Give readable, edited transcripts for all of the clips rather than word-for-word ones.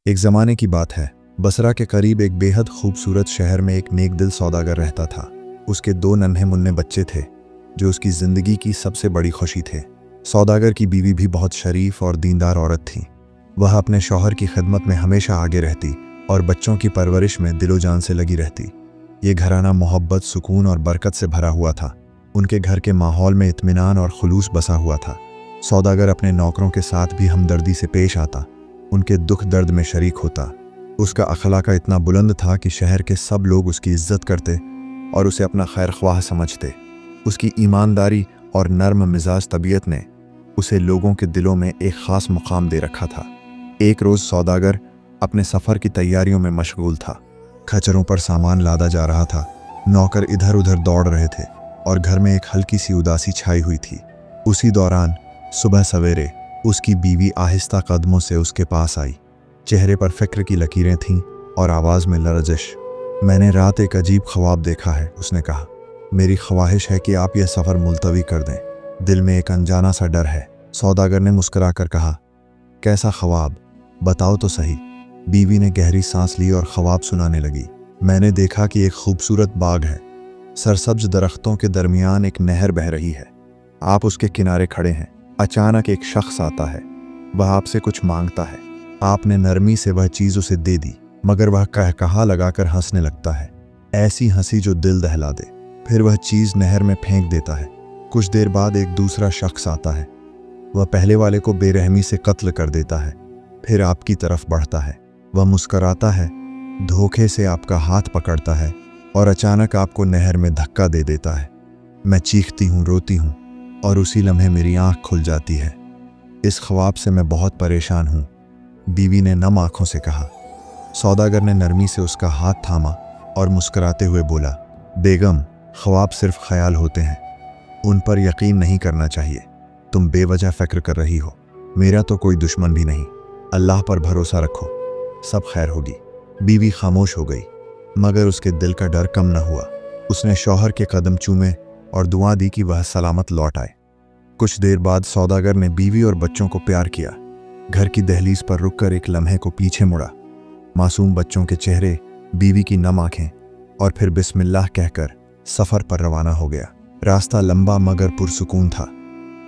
एक ज़माने की बात है। बसरा के करीब एक बेहद खूबसूरत शहर में एक नेक दिल सौदागर रहता था। उसके 2 नन्हे मुन्ने बच्चे थे जो उसकी ज़िंदगी की सबसे बड़ी खुशी थे। सौदागर की बीवी भी बहुत शरीफ और दीनदार औरत थी। वह अपने शौहर की खिदमत में हमेशा आगे रहती और बच्चों की परवरिश में दिलो जान से लगी रहती। ये घराना मोहब्बत, सुकून और बरकत से भरा हुआ था। उनके घर के माहौल में इत्मीनान और खुलूस बसा हुआ था। सौदागर अपने नौकरों के साथ भी हमदर्दी से पेश आता, उनके दुख दर्द में शरीक होता। उसका अखलाका इतना बुलंद था कि शहर के सब लोग उसकी इज्जत करते और उसे अपना खैर ख्वाह समझते। उसकी ईमानदारी और नर्म मिजाज तबीयत ने उसे लोगों के दिलों में एक ख़ास मुकाम दे रखा था। एक रोज़ सौदागर अपने सफ़र की तैयारियों में मशगूल था। खच्चरों पर सामान लादा जा रहा था, नौकर इधर उधर दौड़ रहे थे और घर में एक हल्की सी उदासी छाई हुई थी। उसी दौरान सुबह सवेरे उसकी बीवी आहिस्ता कदमों से उसके पास आई। चेहरे पर फिक्र की लकीरें थीं और आवाज़ में लरजिश। मैंने रात एक अजीब ख्वाब देखा है, उसने कहा। मेरी ख्वाहिश है कि आप यह सफ़र मुलतवी कर दें। दिल में एक अनजाना सा डर है। सौदागर ने मुस्कुरा कर कहा, कैसा ख्वाब, बताओ तो सही। बीवी ने गहरी सांस ली और ख्वाब सुनाने लगी। मैंने देखा कि एक खूबसूरत बाग है। सरसब्ज दरख्तों के दरमियान एक नहर बह रही है। आप उसके किनारे खड़े हैं। अचानक एक शख्स आता है। वह आपसे कुछ मांगता है। आपने नरमी से वह चीज़ उसे दे दी, मगर वह कहकहा लगाकर हंसने लगता है, ऐसी हंसी जो दिल दहला दे। फिर वह चीज़ नहर में फेंक देता है। कुछ देर बाद एक दूसरा शख्स आता है। वह पहले वाले को बेरहमी से कत्ल कर देता है। फिर आपकी तरफ बढ़ता है। वह मुस्कराता है, धोखे से आपका हाथ पकड़ता है और अचानक आपको नहर में धक्का दे देता है। मैं चीखती हूँ, रोती हूँ और उसी लम्हे मेरी आंख खुल जाती है। इस ख्वाब से मैं बहुत परेशान हूँ, बीवी ने नम आंखों से कहा। सौदागर ने नरमी से उसका हाथ थामा और मुस्कुराते हुए बोला, बेगम, ख्वाब सिर्फ ख्याल होते हैं, उन पर यकीन नहीं करना चाहिए। तुम बेवजह फ़िक्र कर रही हो। मेरा तो कोई दुश्मन भी नहीं। अल्लाह पर भरोसा रखो, सब खैर होगी। बीवी खामोश हो गई, मगर उसके दिल का डर कम न हुआ। उसने शौहर के कदम चूमे और दुआ दी कि वह सलामत लौट आए। कुछ देर बाद सौदागर ने बीवी और बच्चों को प्यार किया। घर की दहलीज पर रुककर एक लम्हे को पीछे मुड़ा। मासूम बच्चों के चेहरे, बीवी की नम आंखें और फिर बिस्मिल्लाह कहकर सफ़र पर रवाना हो गया। रास्ता लंबा मगर पुरसुकून था।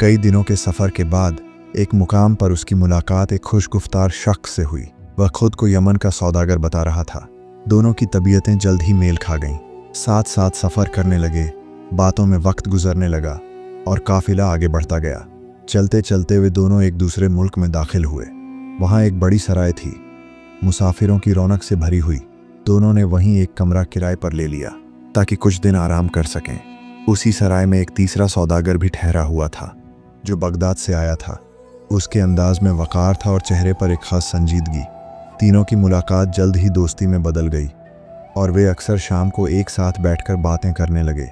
कई दिनों के सफ़र के बाद एक मुकाम पर उसकी मुलाकात एक खुशगुफ्तार शख्स से हुई। वह खुद को यमन का सौदागर बता रहा था। दोनों की तबीयतें जल्द ही मेल खा गईं। साथ साथ सफ़र करने लगे। बातों में वक्त गुजरने लगा और काफिला आगे बढ़ता गया। चलते चलते वे दोनों एक दूसरे मुल्क में दाखिल हुए। वहाँ एक बड़ी सराय थी, मुसाफिरों की रौनक से भरी हुई। दोनों ने वहीं एक कमरा किराए पर ले लिया ताकि कुछ दिन आराम कर सकें। उसी सराय में एक तीसरा सौदागर भी ठहरा हुआ था जो बगदाद से आया था। उसके अंदाज में वक़ार था और चेहरे पर एक खास संजीदगी। तीनों की मुलाकात जल्द ही दोस्ती में बदल गई और वे अक्सर शाम को एक साथ बैठकर बातें करने लगे।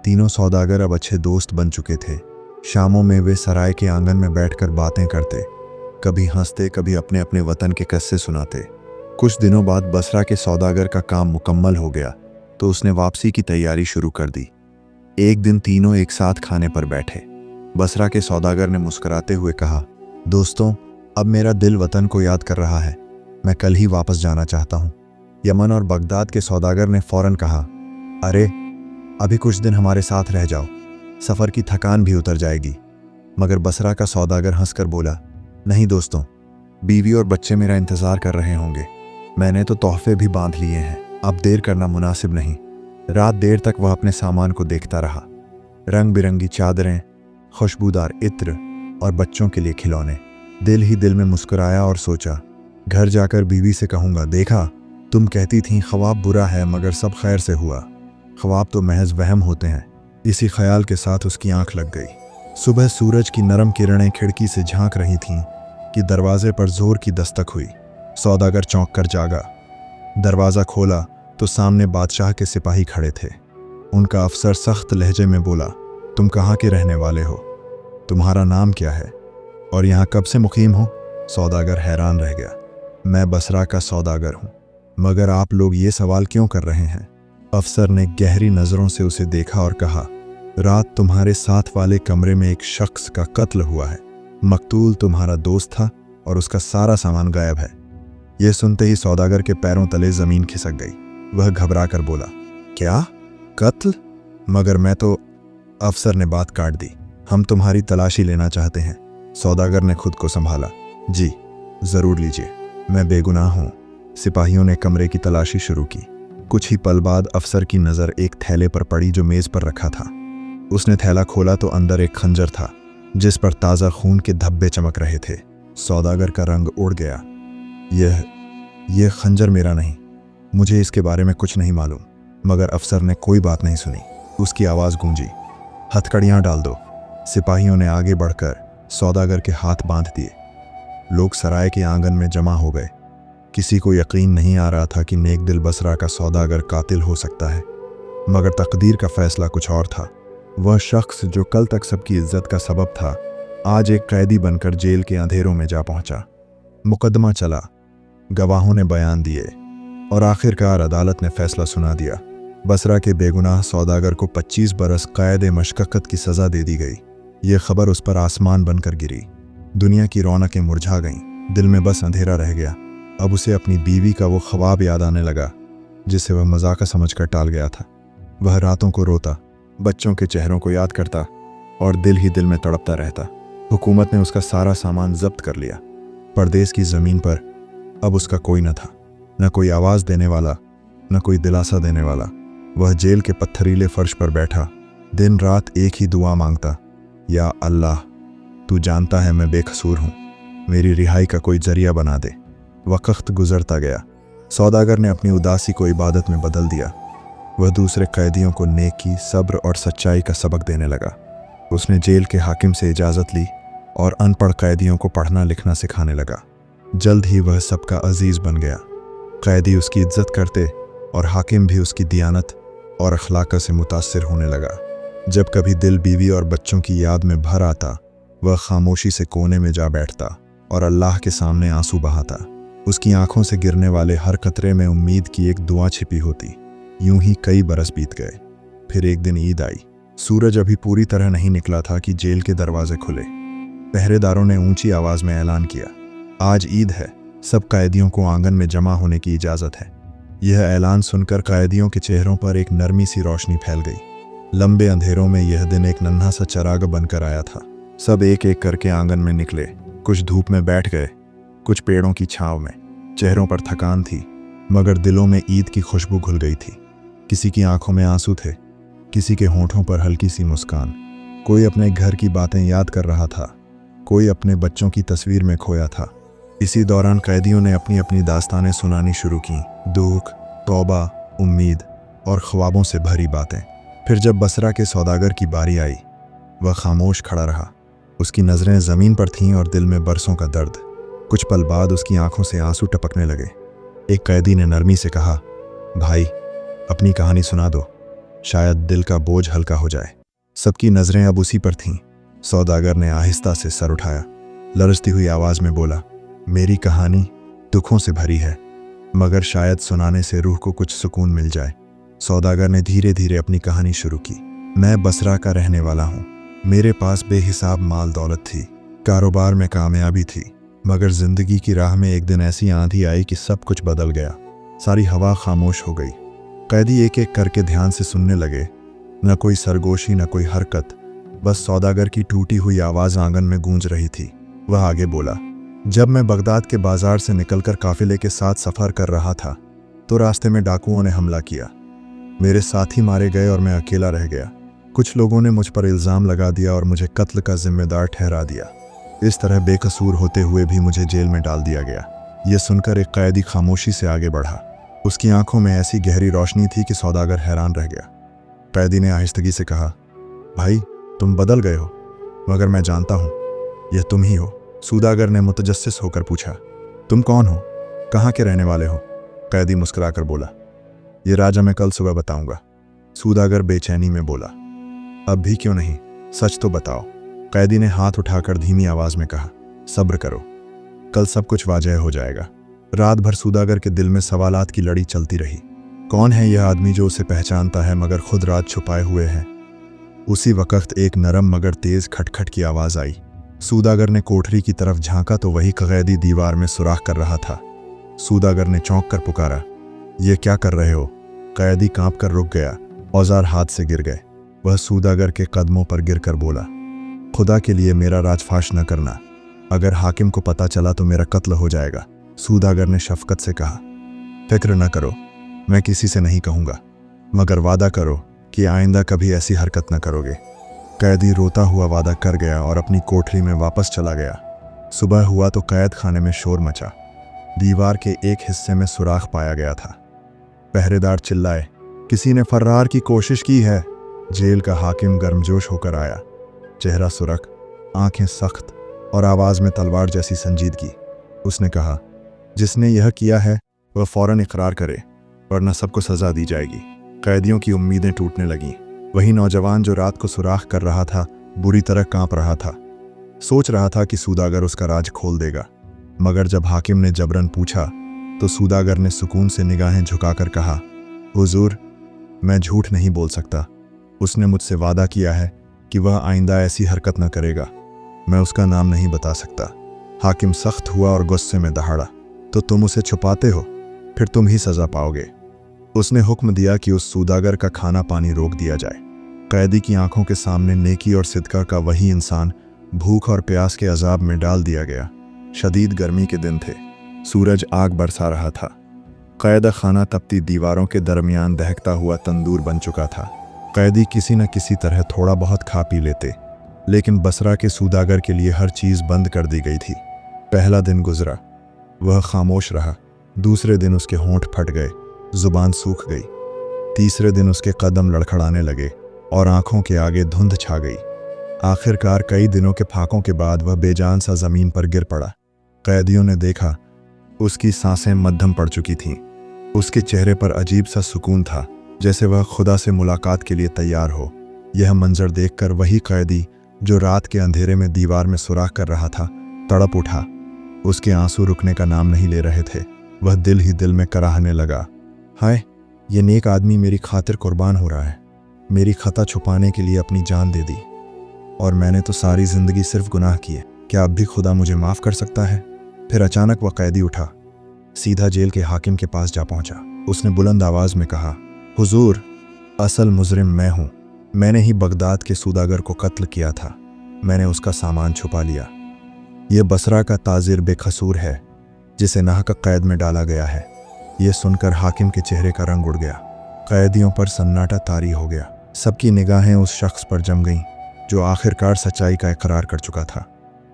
तीनों सौदागर अब अच्छे दोस्त बन चुके थे। शामों में वे सराय के आंगन में बैठकर बातें करते, कभी हंसते, कभी अपने अपने वतन के किस्से सुनाते। कुछ दिनों बाद बसरा के सौदागर का काम मुकम्मल हो गया तो उसने वापसी की तैयारी शुरू कर दी। एक दिन तीनों एक साथ खाने पर बैठे। बसरा के सौदागर ने मुस्कुराते हुए कहा, दोस्तों, अब मेरा दिल वतन को याद कर रहा है। मैं कल ही वापस जाना चाहता हूँ। यमन और बगदाद के सौदागर ने फौरन कहा, अरे अभी कुछ दिन हमारे साथ रह जाओ, सफ़र की थकान भी उतर जाएगी। मगर बसरा का सौदागर हंसकर बोला, नहीं दोस्तों, बीवी और बच्चे मेरा इंतज़ार कर रहे होंगे। मैंने तो तोहफे भी बांध लिए हैं, अब देर करना मुनासिब नहीं। रात देर तक वह अपने सामान को देखता रहा। रंग बिरंगी चादरें, खुशबूदार इत्र और बच्चों के लिए खिलौने। दिल ही दिल में मुस्कुराया और सोचा, घर जाकर बीवी से कहूँगा, देखा, तुम कहती थीं ख्वाब बुरा है मगर सब खैर से हुआ। ख्वाब तो महज वहम होते हैं। इसी ख्याल के साथ उसकी आंख लग गई। सुबह सूरज की नरम किरणें खिड़की से झांक रही थीं कि दरवाजे पर जोर की दस्तक हुई। सौदागर चौंक कर जागा। दरवाज़ा खोला तो सामने बादशाह के सिपाही खड़े थे। उनका अफसर सख्त लहजे में बोला, तुम कहाँ के रहने वाले हो? तुम्हारा नाम क्या है और यहाँ कब से मुकीम हो? सौदागर हैरान रह गया। मैं बसरा का सौदागर हूँ, मगर आप लोग ये सवाल क्यों कर रहे हैं? अफसर ने गहरी नज़रों से उसे देखा और कहा, रात तुम्हारे साथ वाले कमरे में एक शख्स का कत्ल हुआ है। मकतूल तुम्हारा दोस्त था और उसका सारा सामान गायब है। यह सुनते ही सौदागर के पैरों तले जमीन खिसक गई। वह घबरा कर बोला, क्या कत्ल? मगर मैं तो। अफसर ने बात काट दी, हम तुम्हारी तलाशी लेना चाहते हैं। सौदागर ने खुद को संभाला, जी जरूर लीजिए, मैं बेगुनाह हूं। सिपाहियों ने कमरे की तलाशी शुरू की। कुछ ही पल बाद अफसर की नजर एक थैले पर पड़ी जो मेज पर रखा था। उसने थैला खोला तो अंदर एक खंजर था जिस पर ताज़ा खून के धब्बे चमक रहे थे। सौदागर का रंग उड़ गया। यह खंजर मेरा नहीं, मुझे इसके बारे में कुछ नहीं मालूम। मगर अफसर ने कोई बात नहीं सुनी। उसकी आवाज़ गूंजी, हथकड़ियाँ डाल दो। सिपाहियों ने आगे बढ़कर सौदागर के हाथ बांध दिए। लोग सराय के आंगन में जमा हो गए। किसी को यकीन नहीं आ रहा था कि नेक दिल बसरा का सौदागर कातिल हो सकता है। मगर तकदीर का फैसला कुछ और था। वह शख्स जो कल तक सबकी इज्जत का सबब था, आज एक कैदी बनकर जेल के अंधेरों में जा पहुंचा। मुकदमा चला, गवाहों ने बयान दिए और आखिरकार अदालत ने फैसला सुना दिया। बसरा के बेगुनाह सौदागर को 25 बरस कैद मशक्कत की सज़ा दे दी गई। ये खबर उस पर आसमान बनकर गिरी। दुनिया की रौनकें मुरझा गईं, दिल में बस अंधेरा रह गया। अब उसे अपनी बीवी का वो ख्वाब याद आने लगा जिसे वह मजाक समझकर टाल गया था। वह रातों को रोता, बच्चों के चेहरों को याद करता और दिल ही दिल में तड़पता रहता। हुकूमत ने उसका सारा सामान जब्त कर लिया। परदेश की ज़मीन पर अब उसका कोई न था, न कोई आवाज़ देने वाला, न कोई दिलासा देने वाला। वह जेल के पत्थरीले फर्श पर बैठा दिन रात एक ही दुआ मांगता, या अल्लाह, तू जानता है मैं बेकसूर हूँ, मेरी रिहाई का कोई जरिया बना दे। वक्त गुजरता गया। सौदागर ने अपनी उदासी को इबादत में बदल दिया। वह दूसरे कैदियों को नेकी, सब्र और सच्चाई का सबक देने लगा। उसने जेल के हाकिम से इजाज़त ली और अनपढ़ कैदियों को पढ़ना लिखना सिखाने लगा। जल्द ही वह सबका अजीज़ बन गया। कैदी उसकी इज्जत करते और हाकिम भी उसकी दियानत और अखलाक से मुतासिर होने लगा। जब कभी दिल बीवी और बच्चों की याद में भर आता, वह खामोशी से कोने में जा बैठता और अल्लाह के सामने आंसू बहाता। उसकी आंखों से गिरने वाले हर कतरे में उम्मीद की एक दुआ छिपी होती। यूं ही कई बरस बीत गए। फिर एक दिन ईद आई। सूरज अभी पूरी तरह नहीं निकला था कि जेल के दरवाजे खुले। पहरेदारों ने ऊंची आवाज में ऐलान किया, आज ईद है, सब कैदियों को आंगन में जमा होने की इजाज़त है। यह ऐलान सुनकर कैदियों के चेहरों पर एक नरमी सी रोशनी फैल गई। लंबे अंधेरों में यह दिन एक नन्हा सा चराग बनकर आया था। सब एक एक करके आंगन में निकले। कुछ धूप में बैठ गए, कुछ पेड़ों की छांव में। चेहरों पर थकान थी, मगर दिलों में ईद की खुशबू घुल गई थी। किसी की आंखों में आंसू थे, किसी के होंठों पर हल्की सी मुस्कान। कोई अपने घर की बातें याद कर रहा था, कोई अपने बच्चों की तस्वीर में खोया था। इसी दौरान कैदियों ने अपनी अपनी दास्तानें सुनानी शुरू की, दुख, तौबा, उम्मीद और ख्वाबों से भरी बातें। फिर जब बसरा के सौदागर की बारी आई, वह खामोश खड़ा रहा। उसकी नज़रें ज़मीन पर थीं और दिल में बरसों का दर्द। कुछ पल बाद उसकी आंखों से आंसू टपकने लगे। एक कैदी ने नरमी से कहा, भाई अपनी कहानी सुना दो, शायद दिल का बोझ हल्का हो जाए। सबकी नज़रें अब उसी पर थीं। सौदागर ने आहिस्ता से सर उठाया, लरजती हुई आवाज़ में बोला, मेरी कहानी दुखों से भरी है, मगर शायद सुनाने से रूह को कुछ सुकून मिल जाए। सौदागर ने धीरे धीरे अपनी कहानी शुरू की। मैं बसरा का रहने वाला हूँ। मेरे पास बेहिसाब माल दौलत थी, कारोबार में कामयाबी थी, मगर जिंदगी की राह में एक दिन ऐसी आंधी आई कि सब कुछ बदल गया। सारी हवा खामोश हो गई। कैदी एक एक करके ध्यान से सुनने लगे। न कोई सरगोशी, न कोई हरकत, बस सौदागर की टूटी हुई आवाज़ आंगन में गूंज रही थी। वह आगे बोला, जब मैं बगदाद के बाजार से निकलकर काफिले के साथ सफ़र कर रहा था तो रास्ते में डाकुओं ने हमला किया। मेरे साथी मारे गए और मैं अकेला रह गया। कुछ लोगों ने मुझ पर इल्ज़ाम लगा दिया और मुझे कत्ल का जिम्मेदार ठहरा दिया। इस तरह बेकसूर होते हुए भी मुझे जेल में डाल दिया गया। यह सुनकर एक कैदी खामोशी से आगे बढ़ा। उसकी आंखों में ऐसी गहरी रोशनी थी कि सौदागर हैरान रह गया। कैदी ने आहिस्तगी से कहा, भाई तुम बदल गए हो, मगर मैं जानता हूँ यह तुम ही हो। सौदागर ने मुतजस्सिस होकर पूछा, तुम कौन हो, कहाँ के रहने वाले हो? कैदी मुस्कुराकर बोला, ये राजा मैं कल सुबह बताऊंगा। सौदागर बेचैनी में बोला, अब भी क्यों नहीं, सच तो बताओ। कैदी ने हाथ उठाकर धीमी आवाज में कहा, सब्र करो, कल सब कुछ वाजह हो जाएगा। रात भर सौदागर के दिल में सवालात की लड़ी चलती रही। कौन है यह आदमी जो उसे पहचानता है मगर खुद राज छुपाए हुए है? उसी वक्त एक नरम मगर तेज खटखट की आवाज आई। सौदागर ने कोठरी की तरफ झांका तो वही कैदी दीवार में सुराख कर रहा था। सूदागर ने चौंक कर पुकारा, ये क्या कर रहे हो? कैदी कांप कर रुक गया, औजार हाथ से गिर गए। वह सूदागर के कदमों पर गिरकर बोला, खुदा के लिए मेरा राजफाश न करना, अगर हाकिम को पता चला तो मेरा कत्ल हो जाएगा। सूदागर ने शफकत से कहा, फिक्र न करो, मैं किसी से नहीं कहूँगा, मगर वादा करो कि आइंदा कभी ऐसी हरकत न करोगे। कैदी रोता हुआ वादा कर गया और अपनी कोठरी में वापस चला गया। सुबह हुआ तो कैद खाने में शोर मचा। दीवार के एक हिस्से में सुराख पाया गया था। पहरेदार चिल्लाए, किसी ने फर्रार की कोशिश की है। जेल का हाकिम गर्मजोश होकर आया, चेहरा सुरख, आंखें सख्त और आवाज में तलवार जैसी संजीदगी। उसने कहा, जिसने यह किया है वह फौरन इकरार करे, वरना सबको सजा दी जाएगी। कैदियों की उम्मीदें टूटने लगीं। वही नौजवान जो रात को सुराख कर रहा था बुरी तरह कांप रहा था। सोच रहा था कि सूदागर उसका राज खोल देगा, मगर जब हाकिम ने जबरन पूछा तो सूदागर ने सुकून से निगाहें झुकाकर कहा, हुजूर, मैं झूठ नहीं बोल सकता। उसने मुझसे वादा किया है कि वह आइंदा ऐसी हरकत न करेगा। मैं उसका नाम नहीं बता सकता। हाकिम सख्त हुआ और गुस्से में दहाड़ा, तो तुम उसे छुपाते हो, फिर तुम ही सजा पाओगे। उसने हुक्म दिया कि उस सूदागर का खाना पानी रोक दिया जाए। कैदी की आंखों के सामने नेकी और सिदका का वही इंसान भूख और प्यास के अजाब में डाल दिया गया। शदीद गर्मी के दिन थे, सूरज आग बरसा रहा था। कैदा खाना तपती दीवारों के दरमियान दहकता हुआ तंदूर बन चुका था। कैदी किसी न किसी तरह थोड़ा बहुत खा पी लेते, लेकिन बसरा के सूदागर के लिए हर चीज़ बंद कर दी गई थी। पहला दिन गुजरा, वह खामोश रहा। दूसरे दिन उसके होंठ फट गए, जुबान सूख गई। तीसरे दिन उसके कदम लड़खड़ाने लगे और आंखों के आगे धुंध छा गई। आखिरकार कई दिनों के फाकों के बाद वह बेजान सा जमीन पर गिर पड़ा। कैदियों ने देखा, उसकी सांसें मध्यम पड़ चुकी थीं। उसके चेहरे पर अजीब सा सुकून था, जैसे वह खुदा से मुलाकात के लिए तैयार हो। यह मंजर देखकर वही कैदी जो रात के अंधेरे में दीवार में सुराख कर रहा था तड़प उठा। उसके आंसू रुकने का नाम नहीं ले रहे थे। वह दिल ही दिल में कराहने लगा, हाय, ये नेक आदमी मेरी खातिर कुर्बान हो रहा है। मेरी खता छुपाने के लिए अपनी जान दे दी, और मैंने तो सारी जिंदगी सिर्फ गुनाह किए। क्या अब भी खुदा मुझे माफ़ कर सकता है? फिर अचानक वह कैदी उठा, सीधा जेल के हाकिम के पास जा पहुंचा। उसने बुलंद आवाज में कहा, हुजूर, असल मुजरिम मैं हूं। मैंने ही बगदाद के सूदागर को कत्ल किया था। मैंने उसका सामान छुपा लिया। यह बसरा का ताजिर बेकसूर है, जिसे नाहक कैद में डाला गया है। यह सुनकर हाकिम के चेहरे का रंग उड़ गया। कैदियों पर सन्नाटा तारी हो गया। सबकी निगाहें उस शख्स पर जम गईं जो आखिरकार सच्चाई का इकरार कर चुका था।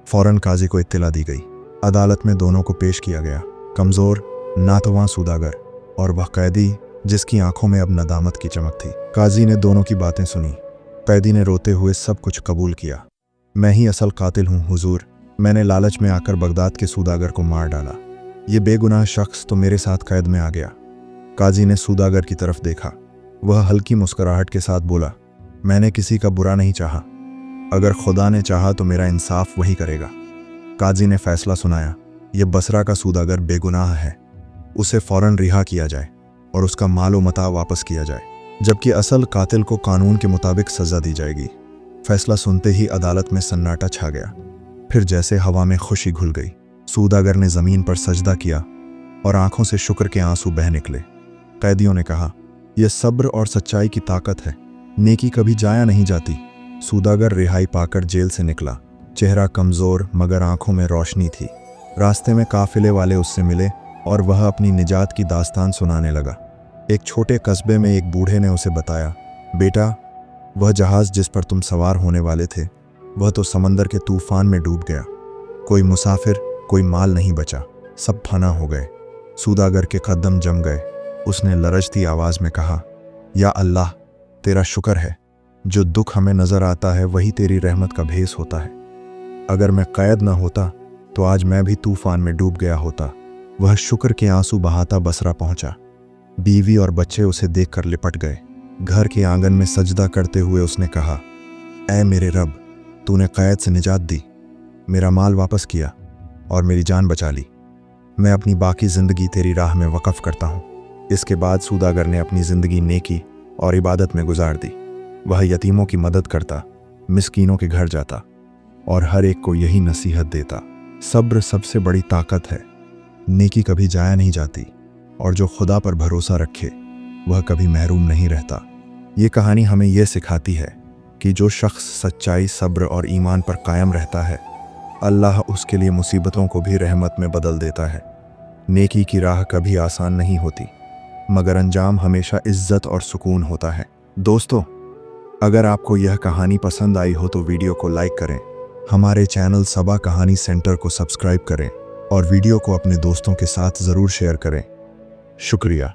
फौरन काजी को इत्तला दी गई। अदालत में दोनों को पेश किया गया, कमजोर, नातवां सूदागर और वह कैदी जिसकी आंखों में अब नदामत की चमक थी। काजी ने दोनों की बातें सुनी। कैदी ने रोते हुए सब कुछ कबूल किया। मैं ही असल कातिल हूँ हुजूर। मैंने लालच में आकर बगदाद के सूदागर को मार डाला। ये बेगुनाह शख्स तो मेरे साथ कैद में आ गया। काजी ने सूदागर की तरफ देखा। वह हल्की मुस्कुराहट के साथ बोला, मैंने किसी का बुरा नहीं चाहा। अगर खुदा ने चाहा तो मेरा इंसाफ वही करेगा। काजी ने फैसला सुनाया, यह बसरा का सूदागर बेगुनाह है। उसे फौरन रिहा किया जाए और उसका मालो मता वापस किया जाए, जबकि असल कातिल को कानून के मुताबिक सजा दी जाएगी। फैसला सुनते ही अदालत में सन्नाटा छा गया। फिर जैसे हवा में खुशी घुल गई। सूदागर ने जमीन पर सजदा किया और आंखों से शुक्र के आंसू बह निकले। कैदियों ने कहा, यह सब्र और सच्चाई की ताकत है। नेकी कभी जाया नहीं जाती। सूदागर रिहाई पाकर जेल से निकला। चेहरा कमजोर मगर आंखों में रोशनी थी। रास्ते में काफिले वाले उससे मिले और वह अपनी निजात की दास्तान सुनाने लगा। एक छोटे कस्बे में एक बूढ़े ने उसे बताया, बेटा, वह जहाज जिस पर तुम सवार होने वाले थे वह तो समंदर के तूफान में डूब गया। कोई मुसाफिर, कोई माल नहीं बचा, सब फना हो गए। सूदागर के कदम जम गए। उसने लरजती आवाज में कहा, या अल्लाह, तेरा शुक्र है। जो दुख हमें नजर आता है वही तेरी रहमत का भेस होता है। अगर मैं कैद न होता तो आज मैं भी तूफान में डूब गया होता। वह शुक्र के आंसू बहाता बसरा पहुंचा। बीवी और बच्चे उसे देखकर लिपट गए। घर के आंगन में सजदा करते हुए उसने कहा, ऐ मेरे रब, तूने कैद से निजात दी, मेरा माल वापस किया और मेरी जान बचा ली। मैं अपनी बाकी जिंदगी तेरी राह में वक़फ़ करता हूँ। इसके बाद सूदागर ने अपनी जिंदगी नेकी और इबादत में गुजार दी। वह यतीमों की मदद करता, मिस्कीनों के घर जाता और हर एक को यही नसीहत देता, सब्र सबसे बड़ी ताकत है। नेकी कभी जाया नहीं जाती और जो खुदा पर भरोसा रखे वह कभी महरूम नहीं रहता। ये कहानी हमें यह सिखाती है कि जो शख्स सच्चाई, सब्र और ईमान पर कायम रहता है, अल्लाह उसके लिए मुसीबतों को भी रहमत में बदल देता है। नेकी की राह कभी आसान नहीं होती, मगर अंजाम हमेशा इज्जत और सुकून होता है। दोस्तों, अगर आपको यह कहानी पसंद आई हो तो वीडियो को लाइक करें, हमारे चैनल सबा कहानी सेंटर को सब्सक्राइब करें और वीडियो को अपने दोस्तों के साथ ज़रूर शेयर करें। शुक्रिया।